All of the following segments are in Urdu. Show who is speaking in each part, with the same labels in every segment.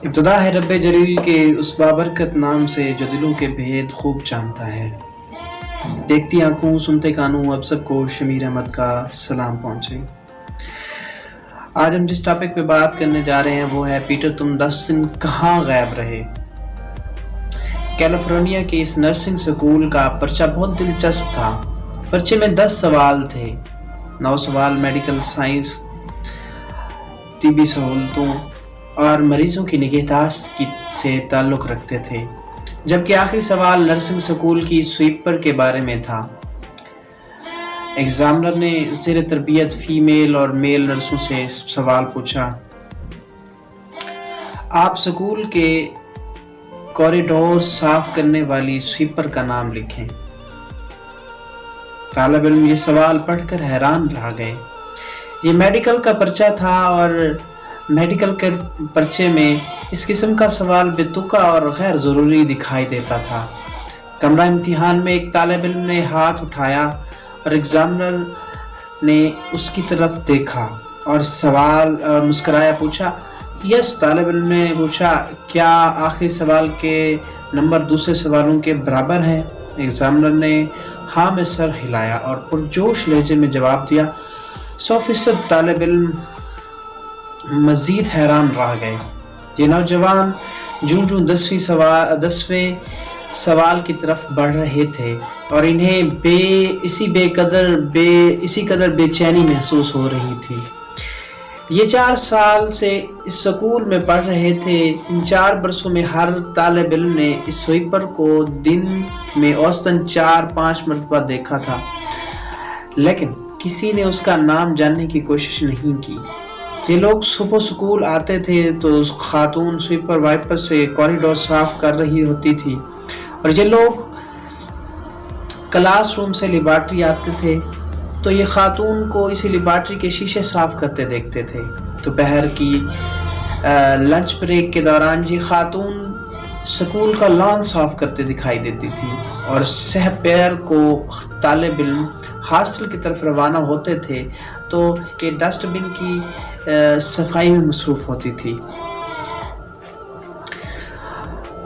Speaker 1: ابتدا ہے رب جلیل کے اس بابرکت نام سے جو دلوں کے بھید خوب جانتا ہے۔ دیکھتی آنکھوں سنتے کانوں اب سب کو شمیر احمد کا سلام پہنچے۔ آج ہم جس ٹاپک پہ بات کرنے جا رہے ہیں وہ ہے پیٹر تم 10 دن کہاں غائب رہے۔ کیلیفورنیا کے اس نرسنگ سکول کا پرچہ بہت دلچسپ تھا۔ پرچے میں 10 سوال تھے۔ 9 سوال میڈیکل سائنس، طبی سہولتوں اور مریضوں کی نگہداشت سے تعلق رکھتے تھے، جبکہ آخری سوال نرسنگ سکول کی سویپر کے بارے میں تھا۔ ایگزامنر نے زیر تربیت فیمیل اور میل نرسوں سے سوال پوچھا، آپ سکول کے کوریڈور صاف کرنے والی سویپر کا نام لکھیں۔ طالب علم یہ سوال پڑھ کر حیران رہ گئے۔ یہ میڈیکل کا پرچہ تھا اور میڈیکل کے پرچے میں اس قسم کا سوال بے تکا اور غیر ضروری دکھائی دیتا تھا۔ کمرہ امتحان میں ایک طالب علم نے ہاتھ اٹھایا اور ایگزامنر نے اس کی طرف دیکھا اور سوال مسکرایا پوچھا، یس۔ طالب علم نے پوچھا، کیا آخری سوال کے نمبر دوسرے سوالوں کے برابر ہیں؟ ایگزامنر نے ہاں میں سر ہلایا اور پرجوش لہجے میں جواب دیا۔ 100% طالب علم مزید حیران رہ گئے۔ یہ نوجوان جوں 10ویں سوال کی طرف بڑھ رہے تھے اور انہیں اسی قدر بے چینی محسوس ہو رہی تھی۔ یہ 4 سال سے اس سکول میں پڑھ رہے تھے۔ ان 4 برسوں میں ہر طالب علم نے اس سویپر کو دن میں اوسطاً 4-5 مرتبہ دیکھا تھا، لیکن کسی نے اس کا نام جاننے کی کوشش نہیں کی۔ یہ لوگ صبح سکول آتے تھے تو خاتون سویپر وائپر سے کوریڈور صاف کر رہی ہوتی تھی، اور یہ لوگ کلاس روم سے لیبارٹری آتے تھے تو یہ خاتون کو اسی لیبارٹری کے شیشے صاف کرتے دیکھتے تھے۔ دوپہر کی لنچ بریک کے دوران یہ خاتون سکول کا لان صاف کرتے دکھائی دیتی تھی، اور سہ پیر کو طالب علم ہاسٹل کی طرف روانہ ہوتے تھے تو یہ ڈسٹ بن کی صفائی میں مصروف ہوتی تھی۔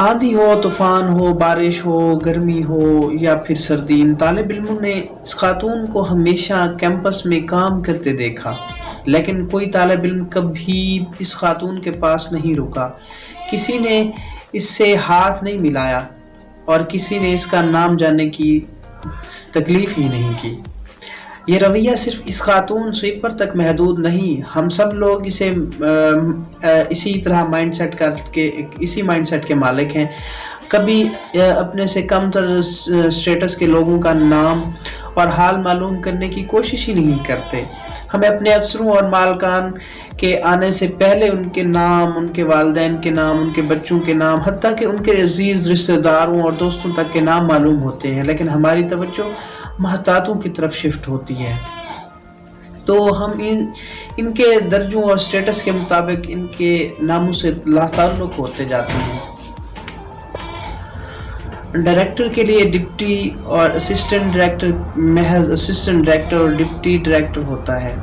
Speaker 1: آندھی ہو، طوفان ہو، بارش ہو، گرمی ہو یا پھر سردی، طالب علموں نے اس خاتون کو ہمیشہ کیمپس میں کام کرتے دیکھا، لیکن کوئی طالب علم کبھی اس خاتون کے پاس نہیں رکا۔ کسی نے اس سے ہاتھ نہیں ملایا اور کسی نے اس کا نام جاننے کی تکلیف ہی نہیں کی۔ یہ رویہ صرف اس خاتون سویپر تک محدود نہیں، ہم سب لوگ اسی مائنڈ سیٹ کے مالک ہیں۔ کبھی اپنے سے کم تر سٹیٹس کے لوگوں کا نام اور حال معلوم کرنے کی کوشش ہی نہیں کرتے۔ ہمیں اپنے افسروں اور مالکان کے آنے سے پہلے ان کے نام، ان کے والدین کے نام، ان کے بچوں کے نام، حتیٰ کہ ان کے عزیز رشتہ داروں اور دوستوں تک کے نام معلوم ہوتے ہیں، لیکن ہماری توجہ محتاطوں کی طرف شفٹ ہوتی ہے، تو ہم ان کے درجوں اور سٹیٹس کے مطابق ان کے ناموں سے لا تعلق ہوتے جاتے ہیں۔ ڈائریکٹر کے لیے ڈپٹی اور اسسٹنٹ ڈائریکٹر محض اسسٹنٹ ڈائریکٹر اور ڈپٹی ڈائریکٹر ہوتا ہے۔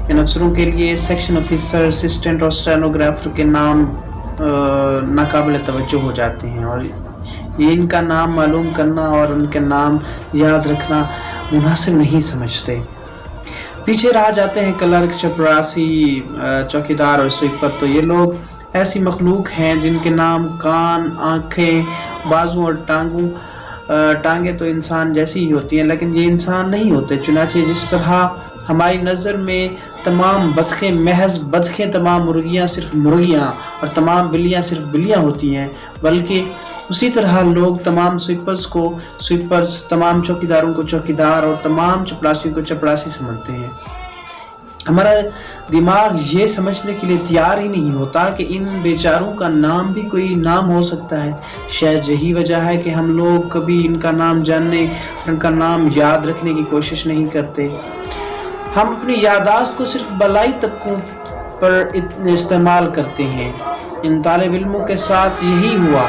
Speaker 1: ان افسروں کے لیے سیکشن آفیسر، اسسٹنٹ اور اسٹینوگرافر کے نام ناقابل توجہ ہو جاتے ہیں، اور یہ ان کا نام معلوم کرنا اور ان کے نام یاد رکھنا مناسب نہیں سمجھتے۔ پیچھے رہ جاتے ہیں کلرک، چپراسی، چوکیدار اور سویپر۔ تو یہ لوگ ایسی مخلوق ہیں جن کے نام، کان، آنکھیں، بازو اور ٹانگیں تو انسان جیسی ہی ہوتی ہیں، لیکن یہ انسان نہیں ہوتے۔ چنانچہ جس طرح ہماری نظر میں تمام بطخیں محض بطخیں، تمام مرغیاں صرف مرغیاں اور تمام بلیاں صرف بلیاں ہوتی ہیں، بلکہ اسی طرح لوگ تمام سویپرز کو سویپرز، تمام چوکیداروں کو چوکیدار اور تمام چپراسیوں کو چپراسی سمجھتے ہیں۔ ہمارا دماغ یہ سمجھنے کے لیے تیار ہی نہیں ہوتا کہ ان بیچاروں کا نام بھی کوئی نام ہو سکتا ہے۔ شاید یہی وجہ ہے کہ ہم لوگ کبھی ان کا نام جاننے اور ان کا نام یاد رکھنے کی کوشش نہیں کرتے۔ ہم اپنی یادداشت کو صرف بالائی طبقوں پر استعمال کرتے ہیں۔ ان طالب علموں کے ساتھ یہی ہوا۔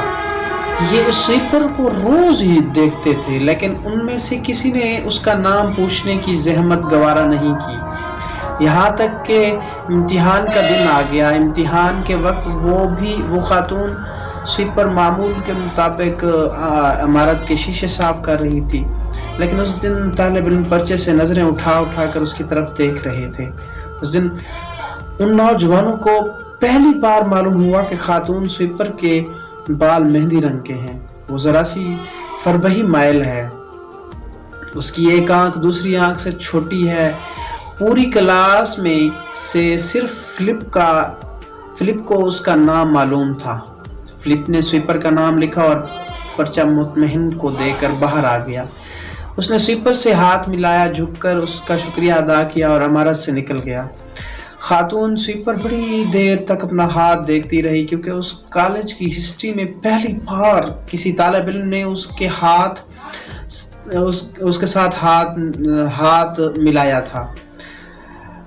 Speaker 1: یہ اس سویپر کو روز ہی دیکھتے تھے، لیکن ان میں سے کسی نے اس کا نام پوچھنے کی زحمت گوارا نہیں کی۔ یہاں تک کہ امتحان کا دن آ گیا. امتحان کے وقت وہ خاتون سویپر معمول کے مطابق عمارت کے شیشے صاف کر رہی تھی، لیکن اس دن طالب علم پرچے سے نظریں اٹھا کر اس کی طرف دیکھ رہے تھے. اس دن ان نوجوانوں کو پہلی بار معلوم ہوا کہ خاتون سویپر کے بال مہندی رنگ کے ہیں. وہ ذرا سی فربہی مائل ہے، اس کی ایک آنکھ دوسری آنکھ سے چھوٹی ہے. پوری کلاس میں سے صرف فلپ کو اس کا نام معلوم تھا. فلپ نے سویپر کا نام لکھا اور پرچہ مطمئن کو دے کر باہر آ گیا. اس نے سویپر سے ہاتھ ملایا، جھک کر اس کا شکریہ ادا کیا اور عمارت سے نکل گیا. خاتون سویپر بڑی دیر تک اپنا ہاتھ دیکھتی رہی، کیونکہ اس کالج کی ہسٹری میں پہلی بار کسی طالب علم نے اس کے ساتھ ہاتھ ملایا تھا.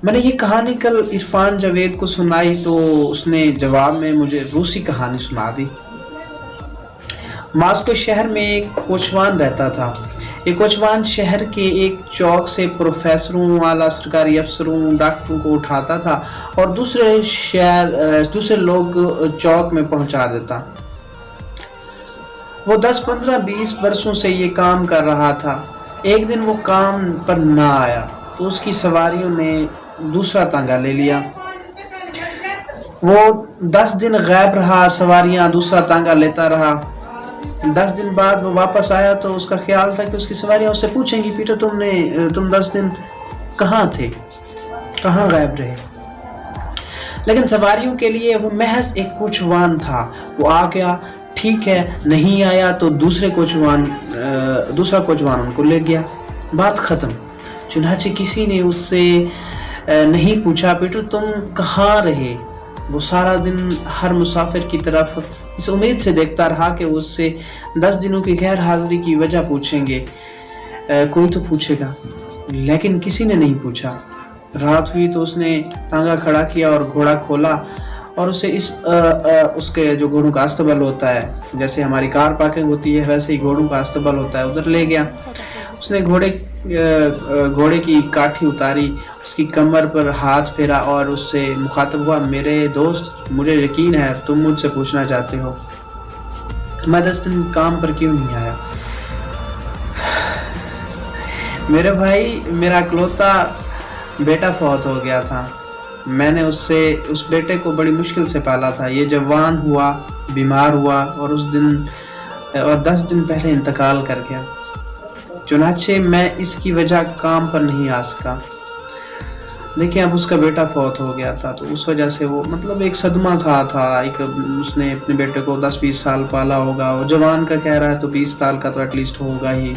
Speaker 1: میں نے یہ کہانی کل عرفان جاوید کو سنائی تو اس نے جواب میں مجھے روسی کہانی سنا دی. ماسکو شہر میں ایک کوچوان رہتا تھا. یہ کوچوان شہر کے ایک چوک سے پروفیسروں، اعلیٰ سرکاری افسروں، ڈاکٹروں کو اٹھاتا تھا اور دوسرے لوگ چوک میں پہنچا دیتا. وہ 10، 15، 20 برسوں سے یہ کام کر رہا تھا. ایک دن وہ کام پر نہ آیا تو اس کی سواریوں نے دوسرا تانگا لے لیا. وہ 10 دن غائب رہا، سواریاں دوسرا تانگا لیتا رہا. 10 دن بعد وہ واپس آیا تو اس کا خیال تھا کہ اس کی سواریاں اس سے پوچھیں گی، پیٹر تم 10 دن کہاں تھے، کہاں غائب رہے؟ لیکن سواریوں کے لیے وہ محض ایک کوچوان تھا. وہ آ گیا، ٹھیک ہے، نہیں آیا تو دوسرا کوچوان ان کو لے گیا. بات ختم. چنانچہ کسی نے اس سے نہیں پوچھا پیٹر تم کہاں رہے. وہ سارا دن ہر مسافر کی طرف اس امید سے دیکھتا رہا کہ وہ اس سے 10 دنوں کی غیر حاضری کی وجہ پوچھیں گے. کوئی تو پوچھے گا، لیکن کسی نے نہیں پوچھا. رات ہوئی تو اس نے تانگا کھڑا کیا اور گھوڑا کھولا اور اسے اس کے جو گھوڑوں کا استبل ہوتا ہے، جیسے ہماری کار پارکنگ ہوتی ہے ویسے ہی گھوڑوں کا استبل ہوتا ہے، ادھر لے گیا. اس نے گھوڑے کی کاٹھی اتاری، اس کی کمر پر ہاتھ پھیرا اور اس سے مخاطب ہوا، میرے دوست مجھے یقین ہے تم مجھ سے پوچھنا چاہتے ہو میں 10 دن کام پر کیوں نہیں آیا. میرے بھائی، میرا اکلوتا بیٹا فوت ہو گیا تھا. میں نے اس بیٹے کو بڑی مشکل سے پالا تھا. یہ جوان ہوا، بیمار ہوا اور 10 دن پہلے انتقال کر گیا. چنانچہ میں اس کی وجہ کام پر نہیں آ سکا. دیکھیں اب اس کا بیٹا فوت ہو گیا تھا تو اس وجہ سے وہ ایک صدمہ تھا. اس نے اپنے بیٹے کو 10-20 سال پالا ہوگا. وہ جوان کا کہہ رہا ہے تو 20 سال کا تو ایٹ لیسٹ ہوگا ہی.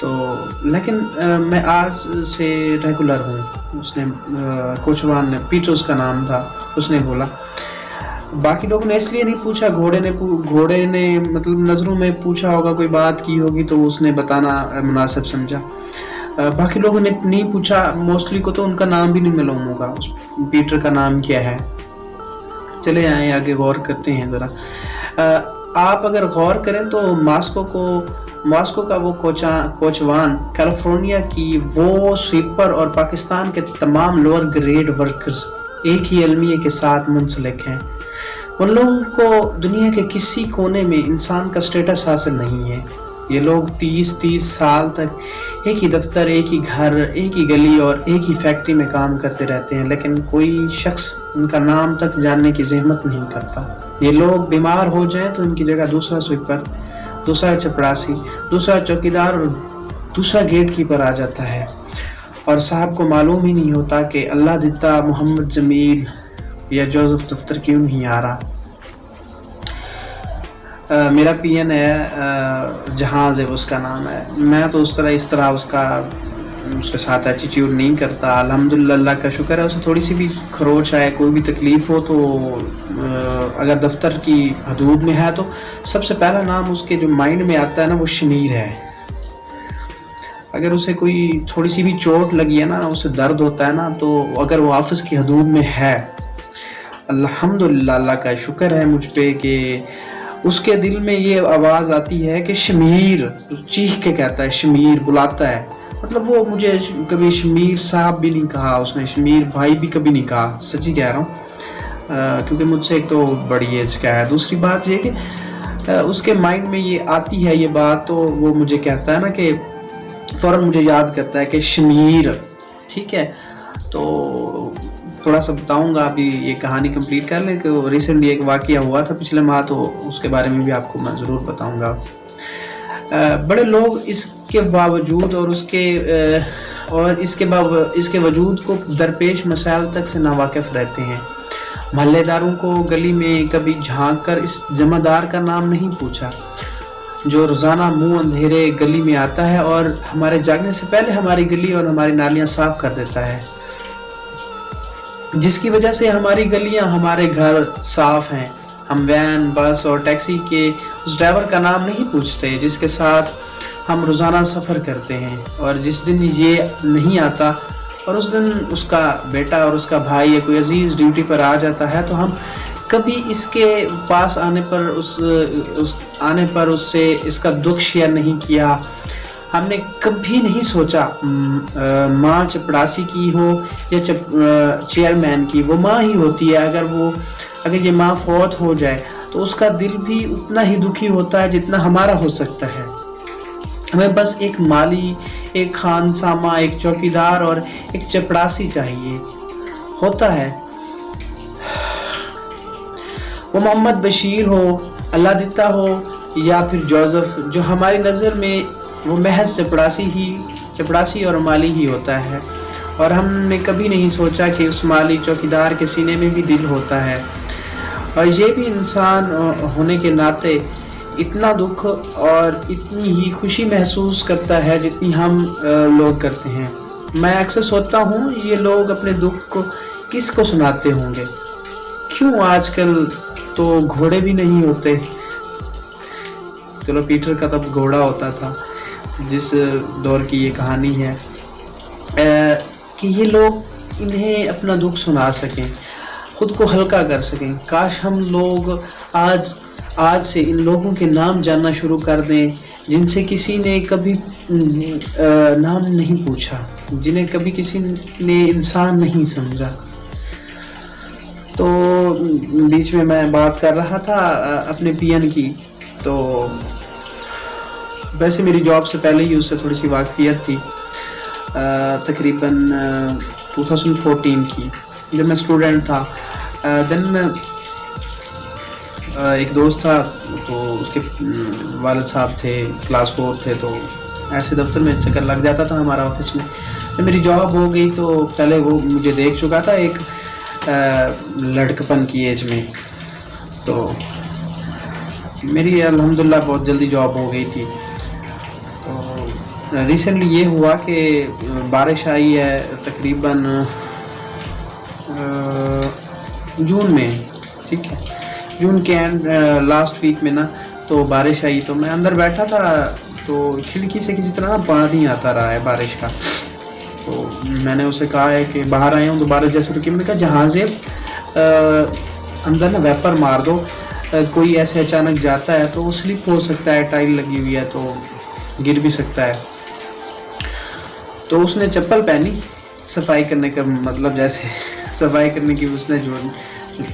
Speaker 1: تو لیکن میں آج سے ریگولر ہوں. اس نے کوچوان نے، پیٹر اس کا نام تھا، اس نے بولا. باقی لوگوں نے اس لیے نہیں پوچھا، گھوڑے نے نظروں میں پوچھا ہوگا، کوئی بات کی ہوگی تو اس نے بتانا مناسب سمجھا. باقی لوگوں نے نہیں پوچھا، موسٹلی کو تو ان کا نام بھی نہیں معلوم ہوگا پیٹر کا نام کیا ہے. چلے آئیں آگے غور کرتے ہیں ذرا. آپ اگر غور کریں تو ماسکو کا وہ کوچوان، کیلیفورنیا کی وہ سویپر اور پاکستان کے تمام لوور گریڈ ورکرز ایک ہی المیے کے ساتھ منسلک ہیں. ان لوگوں کو دنیا کے کسی کونے میں انسان کا سٹیٹس حاصل نہیں ہے. یہ لوگ 30 سال تک ایک ہی دفتر، ایک ہی گھر، ایک ہی گلی اور ایک ہی فیکٹری میں کام کرتے رہتے ہیں، لیکن کوئی شخص ان کا نام تک جاننے کی زحمت نہیں کرتا. یہ لوگ بیمار ہو جائیں تو ان کی جگہ دوسرا سویپر، دوسرا چپڑاسی، دوسرا چوکیدار اور دوسرا گیٹ کیپر آ جاتا ہے، اور صاحب کو معلوم ہی نہیں ہوتا کہ اللہ دیتا محمد جمیل یا جوزف دفتر کیوں نہیں آ رہا. میرا پی این ہے، جہاز ہے اس کا نام ہے. میں تو اس طرح اس کے ساتھ ایٹیٹیوڈ نہیں کرتا. الحمدللہ، اللہ کا شکر ہے. اسے تھوڑی سی بھی خروچ آئے، کوئی بھی تکلیف ہو تو اگر دفتر کی حدود میں ہے تو سب سے پہلا نام اس کے جو مائنڈ میں آتا ہے نا وہ شمیر ہے. اگر اسے کوئی تھوڑی سی بھی چوٹ لگی ہے نا، اسے درد ہوتا ہے نا، تو اگر وہ آفس کی حدود میں ہے، الحمدللہ اللہ کا شکر ہے مجھ پہ کہ اس کے دل میں یہ آواز آتی ہے کہ شمیر، چیخ کے کہتا ہے، شمیر بلاتا ہے، مطلب وہ مجھے کبھی شمیر صاحب بھی نہیں کہا اس نے، شمیر بھائی بھی کبھی نہیں کہا، سچی کہہ رہا ہوں، کیونکہ مجھ سے ایک تو بڑی ایج کا ہے، دوسری بات یہ کہ اس کے مائنڈ میں یہ آتی ہے یہ بات، تو وہ مجھے کہتا ہے نا کہ فوراً مجھے یاد کرتا ہے کہ شمیر، ٹھیک ہے۔ تو تھوڑا سا بتاؤں گا، ابھی یہ کہانی کمپلیٹ کر لیں کہ ریسنٹلی ایک واقعہ ہوا تھا پچھلے ماہ، تو اس کے بارے میں بھی آپ کو میں ضرور بتاؤں گا۔ بڑے لوگ اس کے باوجود اور اس کے وجود کو درپیش مسائل تک سے ناواقف رہتے ہیں۔ محلے داروں کو گلی میں کبھی جھانک کر اس جمع دار کا نام نہیں پوچھا جو روزانہ منہ اندھیرے گلی میں آتا ہے اور ہمارے جاگنے سے پہلے ہماری گلی اور ہماری نالیاں صاف کر دیتا ہے، جس کی وجہ سے ہماری گلیاں، ہمارے گھر صاف ہیں۔ ہم وین، بس اور ٹیکسی کے اس ڈرائیور کا نام نہیں پوچھتے جس کے ساتھ ہم روزانہ سفر کرتے ہیں، اور جس دن یہ نہیں آتا اور اس دن اس کا بیٹا اور اس کا بھائی یا کوئی عزیز ڈیوٹی پر آ جاتا ہے، تو ہم کبھی اس کے پاس آنے پر اس سے اس کا دکھ شیئر نہیں کیا۔ ہم نے کبھی نہیں سوچا ماں چپڑاسی کی ہو یا چیئرمین کی، وہ ماں ہی ہوتی ہے، اگر یہ ماں فوت ہو جائے تو اس کا دل بھی اتنا ہی دکھی ہوتا ہے جتنا ہمارا ہو سکتا ہے۔ ہمیں بس ایک مالی، ایک خانسامہ، ایک چوکیدار اور ایک چپڑاسی چاہیے ہوتا ہے، وہ محمد بشیر ہو، اللہ دتا ہو یا پھر جوزف، جو ہماری نظر میں وہ محض چپڑاسی اور مالی ہی ہوتا ہے، اور ہم نے کبھی نہیں سوچا کہ اس مالی چوکیدار کے سینے میں بھی دل ہوتا ہے، اور یہ بھی انسان ہونے کے ناطے اتنا دکھ اور اتنی ہی خوشی محسوس کرتا ہے جتنی ہم لوگ کرتے ہیں۔ میں اکثر سوچتا ہوں یہ لوگ اپنے دکھ کو کس کو سناتے ہوں گے؟ کیوں آج کل تو گھوڑے بھی نہیں ہوتے، چلو پیٹر کا تب گھوڑا ہوتا تھا، جس دور کی یہ کہانی ہے، کہ یہ لوگ انہیں اپنا دکھ سنا سکیں، خود کو ہلکا کر سکیں۔ کاش ہم لوگ آج سے ان لوگوں کے نام جاننا شروع کر دیں جن سے کسی نے کبھی نام نہیں پوچھا، جنہیں کبھی کسی نے انسان نہیں سمجھا۔ تو بیچ میں بات کر رہا تھا اپنے پی این کی، تو ویسے میری جاب سے پہلے ہی اس سے تھوڑی سی واقفیت تھی، تقریباً 2014 کی، جب میں اسٹوڈنٹ تھا۔ دن ایک دوست تھا، تو اس کے والد صاحب تھے، کلاس 4 تھے، تو ایسے دفتر میں چکر لگ جاتا تھا ہمارا آفس میں۔ جب میری جاب ہو گئی تو پہلے وہ مجھے دیکھ چکا تھا ایک لڑکپن کی ایج میں، تو میری الحمدللہ بہت جلدی جاب ہو گئی تھی۔ تو ریسنٹلی یہ ہوا کہ بارش آئی ہے تقریباً جون میں، ٹھیک ہے، جون کے اینڈ لاسٹ ویک میں نا، تو بارش آئی، تو میں اندر بیٹھا تھا، تو کھڑکی سے کسی طرح پانی آتا رہا ہے بارش کا، تو میں نے اسے کہا ہے کہ باہر آیا ہوں تو بارش جیسے رکی، میں نے کہا جہاز اندر نا ویپر مار دو، کوئی ایسے اچانک جاتا ہے تو وہ سلپ ہو سکتا ہے، ٹائل لگی ہوئی ہے تو گر بھی سکتا ہے۔ تو اس نے چپل پہنی، صفائی کرنے کا مطلب جیسے صفائی کرنے کی، اس نے جو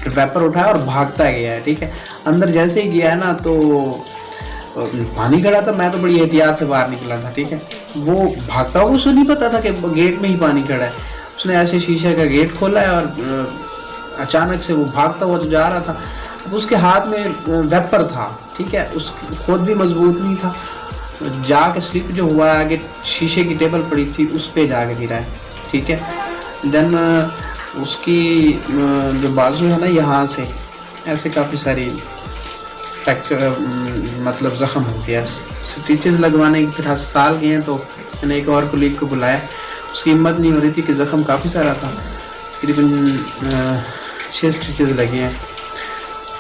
Speaker 1: ویپر اٹھایا اور بھاگتا گیا ہے، ٹھیک ہے۔ اندر جیسے ہی گیا ہے نا تو پانی کھڑا تھا، میں تو بڑی احتیاط سے باہر نکلا تھا، ٹھیک ہے۔ وہ بھاگتا ہوا، اسے نہیں پتا تھا کہ گیٹ میں ہی پانی کھڑا ہے، اس نے ایسے شیشے کا گیٹ کھولا ہے اور اچانک سے وہ بھاگتا ہوا تو جا رہا تھا۔ اب اس کے ہاتھ میں ویپر تھا، ٹھیک ہے، اس خود بھی مضبوط نہیں تھا، جا کے سلپ جو ہوا ہے، آگے شیشے کی ٹیبل پڑی تھی اس پہ جا کے گرا ہے، ٹھیک ہے۔ دین اس کی جو بازو ہے نا، یہاں سے ایسے کافی ساری فریکچر مطلب زخم ہو گیا، سٹیچز لگوانے کی، پھر ہسپتال گئے ہیں، تو میں نے ایک اور کولیگ کو بلایا، اس کی ہمت نہیں ہو رہی تھی کہ زخم کافی سارا تھا، تقریباً 6 سٹیچز لگے ہیں۔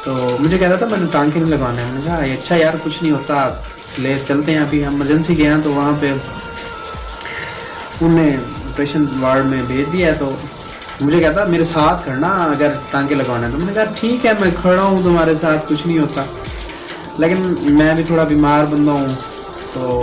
Speaker 1: تو مجھے کہتا تھا میں نے ٹانکے نہیں لگوانا ہے، میں نے کہا اچھا یار کچھ نہیں ہوتا، لے چلتے ہیں، ابھی ہم ایمرجنسی گئے ہیں، تو وہاں پہ انہوں نے آپریشن وارڈ میں بھیج دیا ہے، تو مجھے کہتا میرے ساتھ کھڑنا اگر ٹانکے لگوانا ہے، تو میں نے کہا ٹھیک ہے میں کھڑا ہوں تمہارے ساتھ، کچھ نہیں ہوتا، لیکن میں بھی تھوڑا بیمار بندہ ہوں، تو